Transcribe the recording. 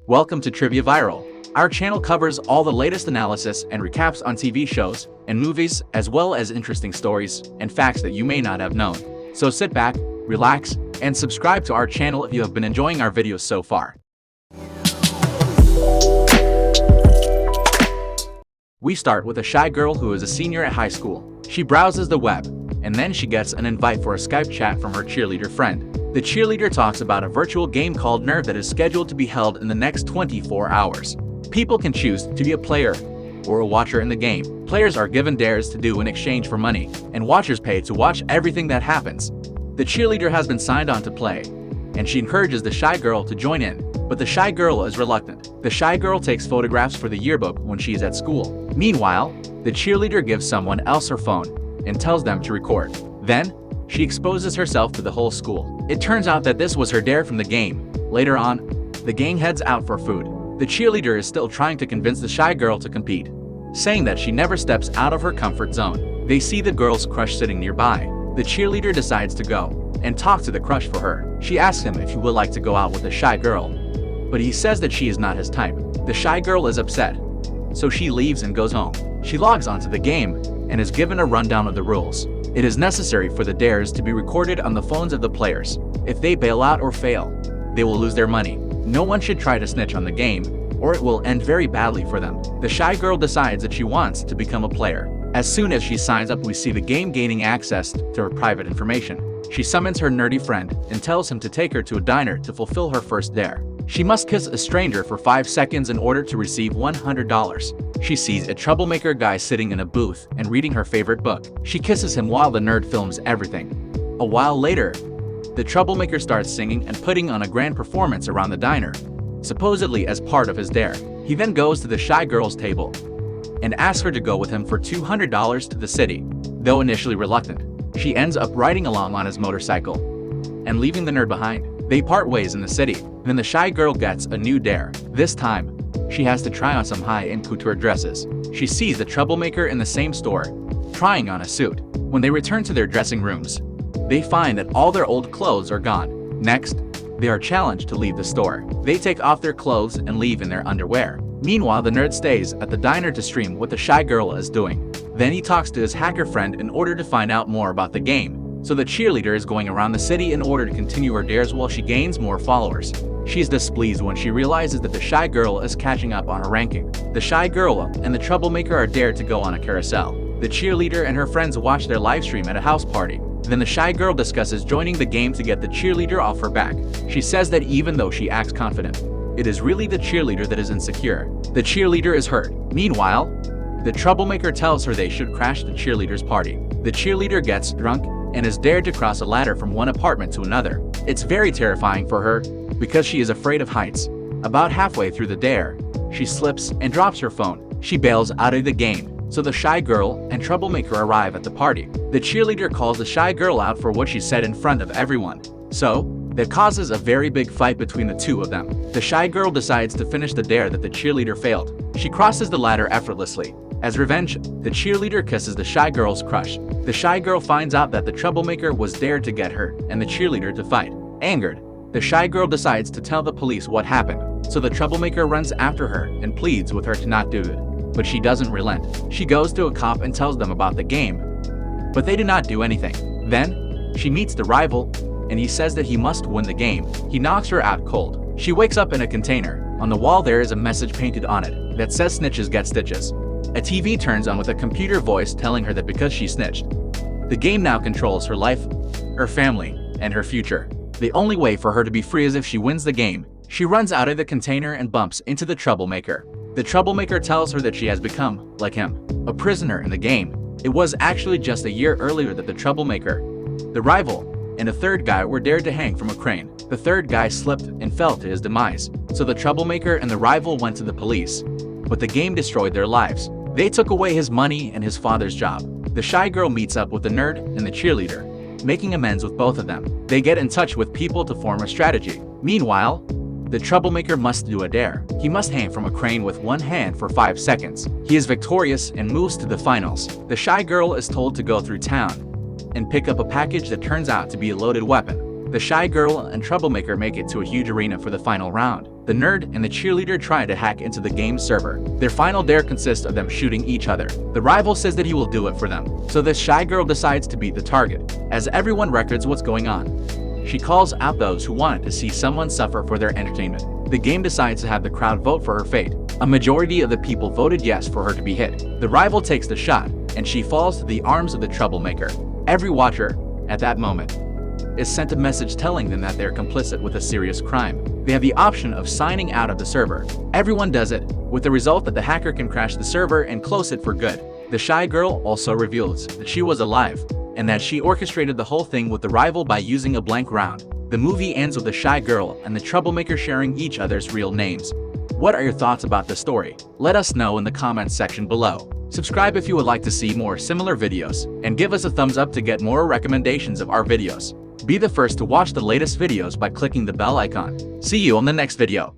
Welcome to Trivia Viral. Our channel covers all the latest analysis and recaps on TV shows and movies, as well as interesting stories and facts that you may not have known. So sit back, relax, and subscribe to our channel if you have been enjoying our videos so far. We start with a shy girl who is a senior at high school. She browses the web, and then she gets an invite for a Skype chat from her cheerleader friend. The cheerleader talks about a virtual game called Nerve that is scheduled to be held in the next 24 hours. People can choose to be a player or a watcher in the game. Players are given dares to do in exchange for money, and watchers pay to watch everything that happens. The cheerleader has been signed on to play, and she encourages the shy girl to join in, but the shy girl is reluctant. The shy girl takes photographs for the yearbook when she is at school. Meanwhile, the cheerleader gives someone else her phone and tells them to record. Then, she exposes herself to the whole school. It turns out that this was her dare from the game. Later on, the gang heads out for food. The cheerleader is still trying to convince the shy girl to compete, saying that she never steps out of her comfort zone. They see the girl's crush sitting nearby. The cheerleader decides to go and talk to the crush for her. She asks him if he would like to go out with the shy girl, but he says that she is not his type. The shy girl is upset, so she leaves and goes home. She logs onto the game and is given a rundown of the rules. It is necessary for the dares to be recorded on the phones of the players. If they bail out or fail, they will lose their money. No one should try to snitch on the game, or it will end very badly for them. The shy girl decides that she wants to become a player. As soon as she signs up, we see the game gaining access to her private information. She summons her nerdy friend and tells him to take her to a diner to fulfill her first dare. She must kiss a stranger for 5 seconds in order to receive $100. She sees a troublemaker guy sitting in a booth and reading her favorite book. She kisses him while the nerd films everything. A while later, the troublemaker starts singing and putting on a grand performance around the diner, supposedly as part of his dare. He then goes to the shy girl's table and asks her to go with him for $200 to the city. Though initially reluctant, she ends up riding along on his motorcycle and leaving the nerd behind. They part ways in the city. Then the shy girl gets a new dare. This time, she has to try on some high-end couture dresses. She sees the troublemaker in the same store, trying on a suit. When they return to their dressing rooms, they find that all their old clothes are gone. Next, they are challenged to leave the store. They take off their clothes and leave in their underwear. Meanwhile, the nerd stays at the diner to stream what the shy girl is doing. Then he talks to his hacker friend in order to find out more about the game. So the cheerleader is going around the city in order to continue her dares while she gains more followers. She's displeased when she realizes that the shy girl is catching up on her ranking. The shy girl and the troublemaker are dared to go on a carousel. The cheerleader and her friends watch their live stream at a house party. Then the shy girl discusses joining the game to get the cheerleader off her back. She says that even though she acts confident, it is really the cheerleader that is insecure. The cheerleader is hurt. Meanwhile, the troublemaker tells her they should crash the cheerleader's party. The cheerleader gets drunk and is dared to cross a ladder from one apartment to another. It's very terrifying for her because she is afraid of heights. About halfway through the dare, she slips and drops her phone. She bails out of the game, so the shy girl and troublemaker arrive at the party. The cheerleader calls the shy girl out for what she said in front of everyone. So, that causes a very big fight between the two of them. The shy girl decides to finish the dare that the cheerleader failed. She crosses the ladder effortlessly. As revenge, the cheerleader kisses the shy girl's crush. The shy girl finds out that the troublemaker was dared to get her and the cheerleader to fight. Angered, the shy girl decides to tell the police what happened. So the troublemaker runs after her and pleads with her to not do it. But she doesn't relent. She goes to a cop and tells them about the game, but they do not do anything. Then, she meets the rival, and he says that he must win the game. He knocks her out cold. She wakes up in a container. On the wall there is a message painted on it that says snitches get stitches. A TV turns on with a computer voice telling her that because she snitched, the game now controls her life, her family, and her future. The only way for her to be free is if she wins the game. She runs out of the container and bumps into the troublemaker. The troublemaker tells her that she has become, like him, a prisoner in the game. It was actually just a year earlier that the troublemaker, the rival, and a third guy were dared to hang from a crane. The third guy slipped and fell to his demise. So the troublemaker and the rival went to the police, but the game destroyed their lives. They took away his money and his father's job. The shy girl meets up with the nerd and the cheerleader, making amends with both of them. They get in touch with people to form a strategy. Meanwhile, the troublemaker must do a dare. He must hang from a crane with one hand for 5 seconds. He is victorious and moves to the finals. The shy girl is told to go through town and pick up a package that turns out to be a loaded weapon. The shy girl and troublemaker make it to a huge arena for the final round. The nerd and the cheerleader try to hack into the game's server. Their final dare consists of them shooting each other. The rival says that he will do it for them, so this shy girl decides to be the target, as everyone records what's going on. She calls out those who wanted to see someone suffer for their entertainment. The game decides to have the crowd vote for her fate. A majority of the people voted yes for her to be hit. The rival takes the shot, and she falls to the arms of the troublemaker. Every watcher, at that moment, is sent a message telling them that they're complicit with a serious crime. They have the option of signing out of the server. Everyone does it, with the result that the hacker can crash the server and close it for good. The shy girl also reveals that she was alive, and that she orchestrated the whole thing with the rival by using a blank round. The movie ends with the shy girl and the troublemaker sharing each other's real names. What are your thoughts about the story? Let us know in the comments section below. Subscribe if you would like to see more similar videos, and give us a thumbs up to get more recommendations of our videos. Be the first to watch the latest videos by clicking the bell icon. See you on the next video.